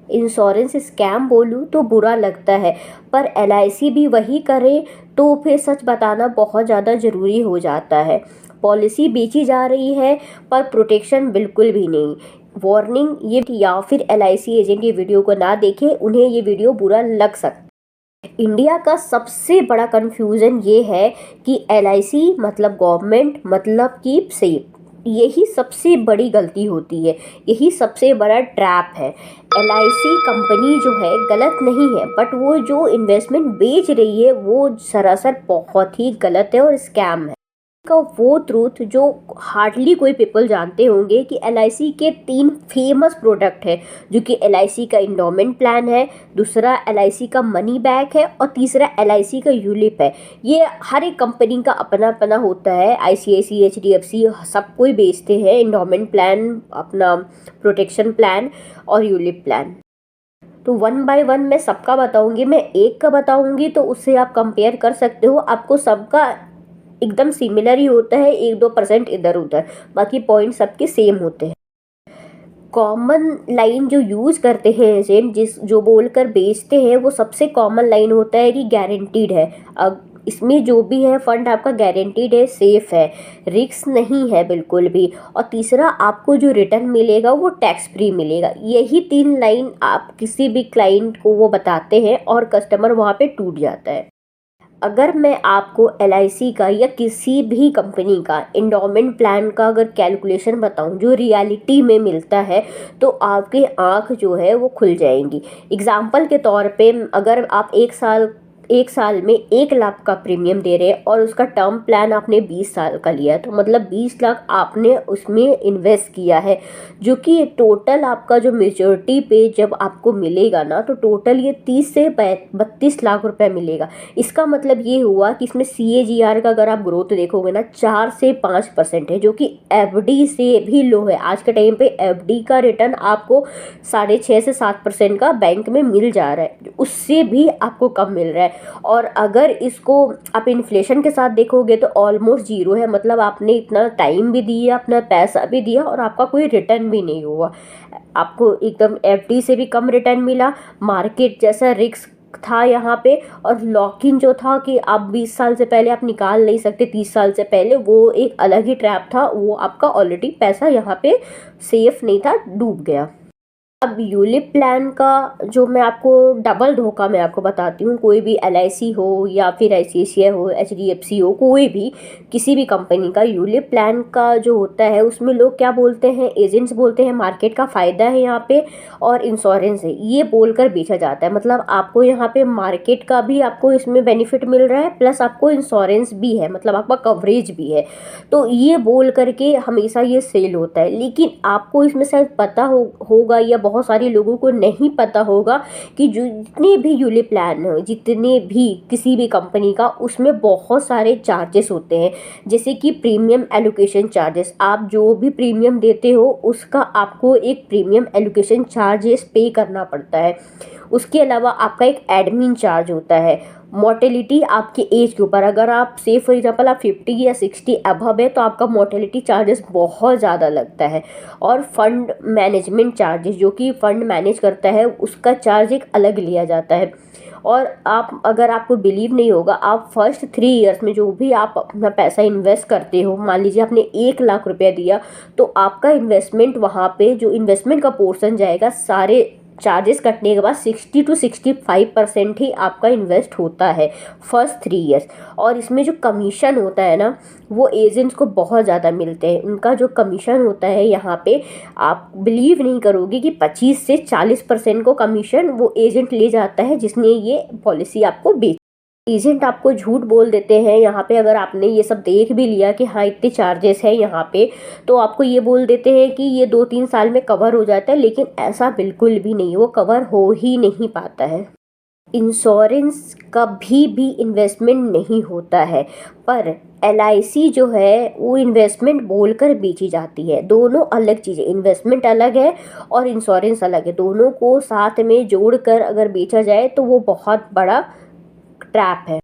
Insurance scam बोलूँ तो बुरा लगता है, पर एलआईसी भी वही करे तो फिर सच बताना बहुत ज़्यादा ज़रूरी हो जाता है। पॉलिसी बेची जा रही है पर प्रोटेक्शन बिल्कुल भी नहीं। वार्निंग ये, या फिर एलआईसी एजेंट ये वीडियो को ना देखें, उन्हें ये वीडियो बुरा लग सकता है। इंडिया का सबसे बड़ा कंफ्यूजन ये है कि एलआईसी मतलब गवर्नमेंट, मतलब कि सेफ। यही सबसे बड़ी गलती होती है, यही सबसे बड़ा ट्रैप है। एलआईसी कंपनी जो है गलत नहीं है, बट वो जो इन्वेस्टमेंट बेच रही है वो सरासर बहुत ही गलत है और स्कैम है। का वो ट्रूथ जो हार्डली कोई पीपल जानते होंगे कि एलआईसी के 3 फेमस प्रोडक्ट है, जो कि एलआईसी का इंडोमेंट प्लान है, दूसरा एलआईसी का मनी बैक है और तीसरा एलआईसी का यूलिप है। ये हर एक कंपनी का अपना अपना होता है। आईसीआईसी, एचडीएफसी सब कोई बेचते हैं इंडोमेंट प्लान, अपना प्रोटेक्शन प्लान और यूलिप प्लान। तो 1 बाय 1 मैं सबका बताऊंगी, मैं एक का बताऊंगी तो उससे आप कंपेयर कर सकते हो। आपको सबका एकदम सिमिलर ही होता है, 1-2% इधर उधर, बाकी पॉइंट सबके सेम होते हैं। कॉमन लाइन जो यूज़ करते हैं एजेंट, जिस जो बोलकर बेचते हैं, वो सबसे कॉमन लाइन होता है कि गारंटीड है। अब इसमें जो भी है फंड आपका गारंटीड है, सेफ है, रिस्क नहीं है बिल्कुल भी, और तीसरा आपको जो रिटर्न मिलेगा वो टैक्स फ्री मिलेगा। यही 3 लाइन आप किसी भी क्लाइंट को वो बताते हैं और कस्टमर वहाँ पे टूट जाता है। अगर मैं आपको एलआईसी का या किसी भी कंपनी का इंडोमेंट प्लान का अगर कैलकुलेशन बताऊं जो रियलिटी में मिलता है, तो आपकी आंख जो है वो खुल जाएंगी। एग्जाम्पल के तौर पे, अगर आप एक साल में 1 लाख का प्रीमियम दे रहे हैं और उसका टर्म प्लान आपने 20 साल का लिया, तो मतलब 20 लाख आपने उसमें इन्वेस्ट किया है, जो कि टोटल आपका जो मेच्योरिटी पे जब आपको मिलेगा ना, तो टोटल ये 30 से 32 लाख रुपए मिलेगा। इसका मतलब ये हुआ कि इसमें CAGR का अगर आप ग्रोथ देखोगे ना, 4 से 5% है, जो कि एफडी से भी लो है। आज के टाइम पे एफडी का रिटर्न आपको 6.5 से 7% का बैंक में मिल जा रहा है, उससे भी आपको कम मिल रहा है। और अगर इसको आप इन्फ्लेशन के साथ देखोगे तो ऑलमोस्ट जीरो है, मतलब आपने इतना टाइम भी दिया, अपना पैसा भी दिया और आपका कोई रिटर्न भी नहीं हुआ। आपको एकदम एफडी से भी कम रिटर्न मिला, मार्केट जैसा रिस्क था यहाँ पे, और लॉक इन जो था कि आप 20 साल से पहले आप निकाल नहीं सकते, 30 साल से पहले, वो एक अलग ही ट्रैप था। वो आपका ऑलरेडी पैसा यहाँ पे सेफ नहीं था, डूब गया। अब यूलिप प्लान का जो मैं आपको डबल धोखा मैं आपको बताती हूँ। कोई भी एलआईसी हो या फिर आईसीआईसीआई हो, एचडीएफसी हो, कोई भी किसी भी कंपनी का यूलिप प्लान का जो होता है, उसमें लोग क्या बोलते हैं, एजेंट्स बोलते हैं मार्केट का फ़ायदा है यहाँ पे और इंश्योरेंस है, ये बोलकर बेचा जाता है। मतलब आपको यहाँ पे मार्केट का भी आपको इसमें बेनिफिट मिल रहा है, प्लस आपको इंश्योरेंस भी है, मतलब आपका कवरेज भी है। तो ये बोल करके हमेशा ये सेल होता है। लेकिन आपको इसमें शायद पता होगा या बहुत सारे लोगों को नहीं पता होगा कि जो जितने भी यूलिप प्लान है, जितने भी किसी भी कंपनी का, उसमें बहुत सारे चार्जेस होते हैं। जैसे कि प्रीमियम एलोकेशन चार्जेस, आप जो भी प्रीमियम देते हो उसका आपको एक प्रीमियम एलोकेशन चार्जेस पे करना पड़ता है। उसके अलावा आपका एक एडमिन चार्ज होता है। मोर्टेलिटी आपके एज के ऊपर, अगर आप से फॉर एग्जांपल आप 50 या 60 अबव है, तो आपका मोर्टेलिटी चार्जेस बहुत ज़्यादा लगता है। और फंड मैनेजमेंट चार्जेस, जो कि फंड मैनेज करता है, उसका चार्ज एक अलग लिया जाता है। और आप, अगर आपको बिलीव नहीं होगा, आप फर्स्ट 3 ईयर्स में जो भी आप अपना पैसा इन्वेस्ट करते हो, मान लीजिए आपने 1 लाख रुपया दिया, तो आपका इन्वेस्टमेंट वहाँ पे जो इन्वेस्टमेंट का पोर्शन जाएगा, सारे चार्जेस कटने के बाद 60 to 65% ही आपका इन्वेस्ट होता है फर्स्ट 3 ईयर्स। और इसमें जो कमीशन होता है ना, वो एजेंट्स को बहुत ज़्यादा मिलते हैं। उनका जो कमीशन होता है यहाँ पे, आप बिलीव नहीं करोगे कि 25 से 40% को कमीशन वो एजेंट ले जाता है जिसने ये पॉलिसी आपको बेची। एजेंट आपको झूठ बोल देते हैं यहाँ पे। अगर आपने ये सब देख भी लिया कि हाँ इतने चार्जेस है यहाँ पे, तो आपको ये बोल देते हैं कि ये 2-3 साल में कवर हो जाता है, लेकिन ऐसा बिल्कुल भी नहीं, वो कवर हो ही नहीं पाता है। इंश्योरेंस कभी भी इन्वेस्टमेंट नहीं होता है, पर एलआईसी जो है वो इन्वेस्टमेंट बोलकर बेची जाती है। दोनों अलग चीज़ें, इन्वेस्टमेंट अलग है और इंश्योरेंस अलग है। दोनों को साथ में जोड़कर अगर बेचा जाए तो वो बहुत बड़ा ट्रैप है।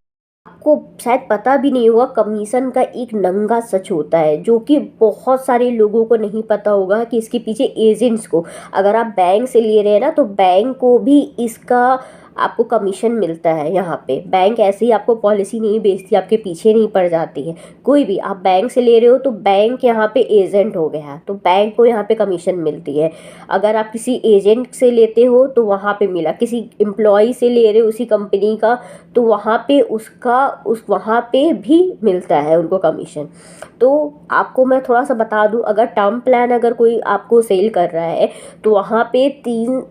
आपको आपको शायद पता भी नहीं होगा, कमीशन का एक नंगा सच होता है जो कि बहुत सारे लोगों को नहीं पता होगा कि इसके पीछे एजेंट्स को, अगर आप बैंक से ले रहे हैं ना तो बैंक को भी इसका आपको कमीशन मिलता है। यहाँ पे बैंक ऐसे ही आपको पॉलिसी नहीं बेचती, आपके पीछे नहीं पड़ जाती है। कोई भी आप बैंक से ले रहे हो तो बैंक यहाँ पे एजेंट हो गया, तो बैंक को यहाँ पे कमीशन मिलती है। अगर आप किसी एजेंट से लेते हो तो वहाँ पे मिला, किसी एम्प्लॉय से ले रहे हो उसी कंपनी का तो वहाँ पे वहाँ पे भी मिलता है उनको कमीशन। तो आपको मैं थोड़ा सा बता दूं, अगर टर्म प्लान अगर कोई आपको सेल कर रहा है तो वहाँ पे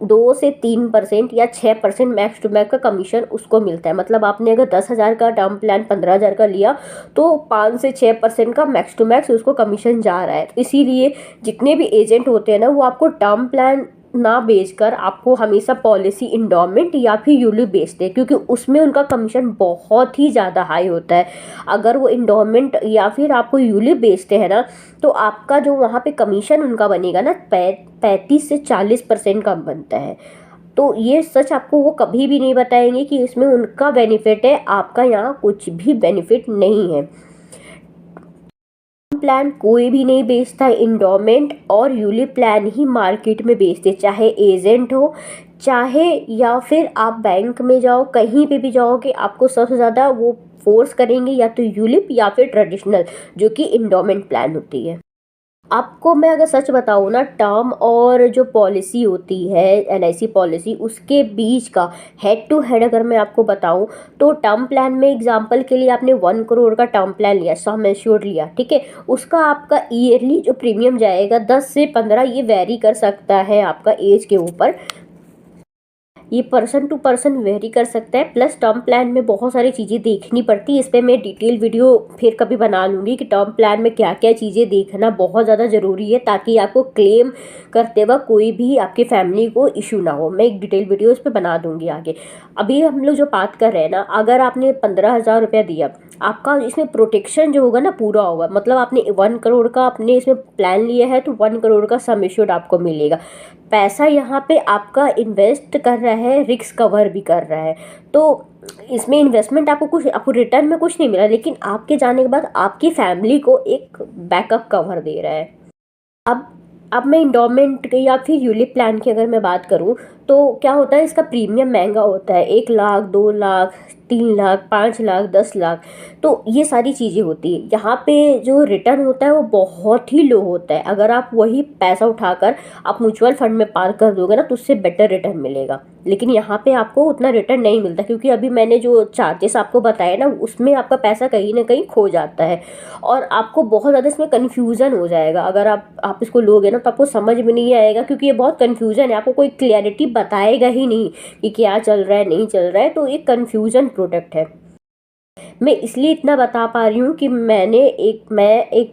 2 से 3% या 6% मैक्स टू मैक्स का कमीशन उसको मिलता है। मतलब आपने अगर 10,000 का टर्म प्लान 15,000 का लिया तो 5 से 6% का मैक्स टू मैक्स उसको कमीशन जा रहा है। तो इसीलिए जितने भी एजेंट होते हैं ना वो आपको टर्म प्लान ना बेचकर आपको हमेशा पॉलिसी इंडोमेंट या फिर यूलिप बेचते हैं, क्योंकि उसमें उनका कमीशन बहुत ही ज़्यादा हाई होता है। अगर वो इंडोमेंट या फिर आपको यूलिप बेचते हैं ना तो आपका जो वहाँ पे कमीशन उनका बनेगा ना 35 से 40% का बनता है। तो ये सच आपको वो कभी भी नहीं बताएंगे कि इसमें उनका बेनिफिट है, आपका यहाँ कुछ भी बेनिफिट नहीं है। प्लान कोई भी नहीं बेचता, इंडोमेंट और यूलिप प्लान ही मार्केट में बेचते, चाहे एजेंट हो चाहे या फिर आप बैंक में जाओ, कहीं पे भी जाओ कि आपको सबसे ज़्यादा वो फोर्स करेंगे या तो यूलिप या फिर ट्रेडिशनल जो कि इंडोमेंट प्लान होती है। आपको मैं अगर सच बताऊँ ना, टर्म और जो पॉलिसी होती है एलआईसी पॉलिसी, उसके बीच का हेड टू हेड अगर मैं आपको बताऊँ तो टर्म प्लान में एग्जांपल के लिए आपने 1 करोड़ का टर्म प्लान लिया, सम एश्योर्ड लिया, ठीक है, उसका आपका ईयरली जो प्रीमियम जाएगा 10 से 15, ये वेरी कर सकता है आपका एज के ऊपर, ये पर्सन टू पर्सन वेरी कर सकता है। प्लस टर्म प्लान में बहुत सारी चीज़ें देखनी पड़ती है, इस पर मैं डिटेल वीडियो फिर कभी बना लूँगी कि टर्म प्लान में क्या क्या चीज़ें देखना बहुत ज़्यादा ज़रूरी है ताकि आपको क्लेम करते वक्त कोई भी आपके फैमिली को इशू ना हो। मैं एक डिटेल वीडियो इस पर बना दूँगी आगे। अभी हम लोग जो बात कर रहे हैं ना, अगर आपने 15,000 रुपया दिया, आपका इसमें प्रोटेक्शन जो होगा ना पूरा होगा। मतलब आपने 1 करोड़ का आपने इसमें प्लान लिया है तो 1 करोड़ का सम एश्योर्ड आपको मिलेगा। पैसा यहाँ पे आपका इन्वेस्ट कर रहा है, रिस्क कवर भी कर रहा है। तो इसमें इन्वेस्टमेंट आपको रिटर्न में कुछ नहीं मिला, लेकिन आपके जाने के बाद आपकी फैमिली को एक बैकअप कवर दे रहा है। अब मैं इंडोमेंट या फिर यूलिप प्लान की अगर मैं बात करूं तो क्या होता है, इसका प्रीमियम महंगा होता है, 1 लाख, 2 लाख, 3 लाख, 5 लाख, 10 लाख, तो ये सारी चीज़ें होती है। यहाँ पे जो रिटर्न होता है वो बहुत ही लो होता है। अगर आप वही पैसा उठाकर आप म्यूचुअल फंड में पार्क कर दोगे ना तो उससे बेटर रिटर्न मिलेगा, लेकिन यहाँ पे आपको उतना रिटर्न नहीं मिलता, क्योंकि अभी मैंने जो चार्जेस आपको बताया ना उसमें आपका पैसा कहीं ना कहीं खो जाता है और आपको बहुत ज़्यादा इसमें कन्फ्यूज़न हो जाएगा। अगर आप इसको लोगे ना तो आपको समझ में नहीं आएगा, क्योंकि ये बहुत कन्फ्यूज़न है, आपको कोई क्लैरिटी बताएगा ही नहीं कि क्या चल रहा है नहीं चल रहा है, तो एक कन्फ्यूज़न प्रोडक्ट है। मैं इसलिए इतना बता पा रही हूँ कि मैं एक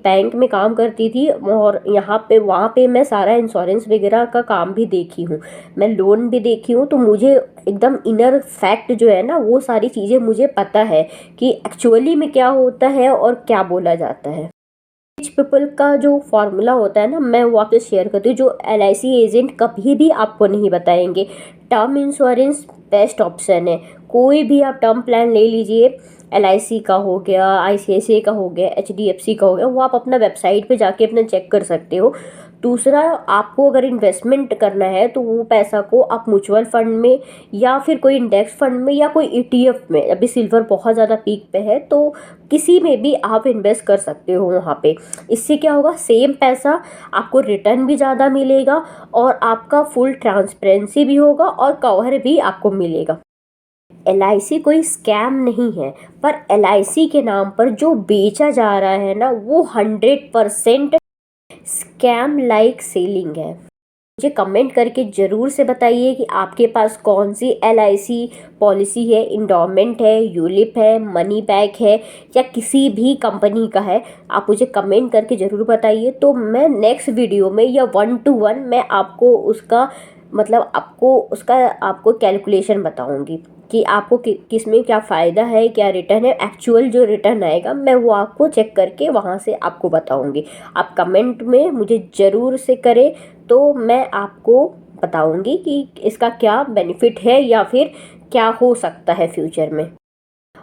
बैंक में काम करती थी और वहाँ पे मैं सारा इंश्योरेंस वगैरह का काम भी देखी हूँ, मैं लोन भी देखी हूँ, तो मुझे एकदम इनर फैक्ट जो है ना वो सारी चीज़ें मुझे पता है कि एक्चुअली में क्या होता है और क्या बोला जाता है। रिच पीपल का जो फॉर्मूला होता है ना, मैं वो आपसे शेयर करती हूँ, जो एलआईसी एजेंट कभी भी आपको नहीं बताएंगे। टर्म इंश्योरेंस बेस्ट ऑप्शन है, कोई भी आप टर्म प्लान ले लीजिए, एलआईसी का हो गया, आईसीआईसीआई का हो गया, एचडीएफसी का हो गया, वो आप अपना वेबसाइट पे जाके अपना चेक कर सकते हो। दूसरा, आपको अगर इन्वेस्टमेंट करना है तो वो पैसा को आप म्यूचुअल फंड में या फिर कोई इंडेक्स फंड में या कोई ईटीएफ में, अभी सिल्वर बहुत ज़्यादा पीक पे है तो किसी में भी आप इन्वेस्ट कर सकते हो वहाँ पे। इससे क्या होगा, सेम पैसा आपको रिटर्न भी ज़्यादा मिलेगा और आपका फुल ट्रांसपेरेंसी भी होगा और कवर भी आपको मिलेगा। एलआईसी कोई स्कैम नहीं है, पर एलआईसी के नाम पर जो बेचा जा रहा है ना वो 100% स्कैम लाइक सेलिंग है। मुझे कमेंट करके ज़रूर से बताइए कि आपके पास कौन सी एलआईसी पॉलिसी है, इंडोमेंट है, यूलिप है, मनी बैक है या किसी भी कंपनी का है। आप मुझे कमेंट करके ज़रूर बताइए, तो मैं नेक्स्ट वीडियो में या 1 to 1 मैं आपको उसका मतलब आपको कैलकुलेशन बताऊंगी कि आपको किस में क्या फ़ायदा है, क्या रिटर्न है, एक्चुअल जो रिटर्न आएगा मैं वो आपको चेक करके वहाँ से आपको बताऊंगी। आप कमेंट में मुझे ज़रूर से करें तो मैं आपको बताऊंगी कि इसका क्या बेनिफिट है या फिर क्या हो सकता है फ्यूचर में।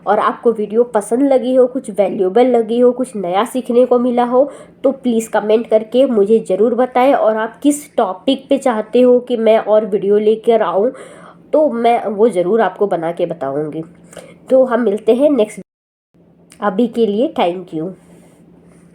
और आपको वीडियो पसंद लगी हो, कुछ वैल्यूएबल लगी हो, कुछ नया सीखने को मिला हो तो प्लीज़ कमेंट करके मुझे ज़रूर बताएं। और आप किस टॉपिक पे चाहते हो कि मैं और वीडियो लेकर आऊँ तो मैं वो ज़रूर आपको बना के बताऊँगी। तो हम मिलते हैं नेक्स्ट। अभी के लिए थैंक यू।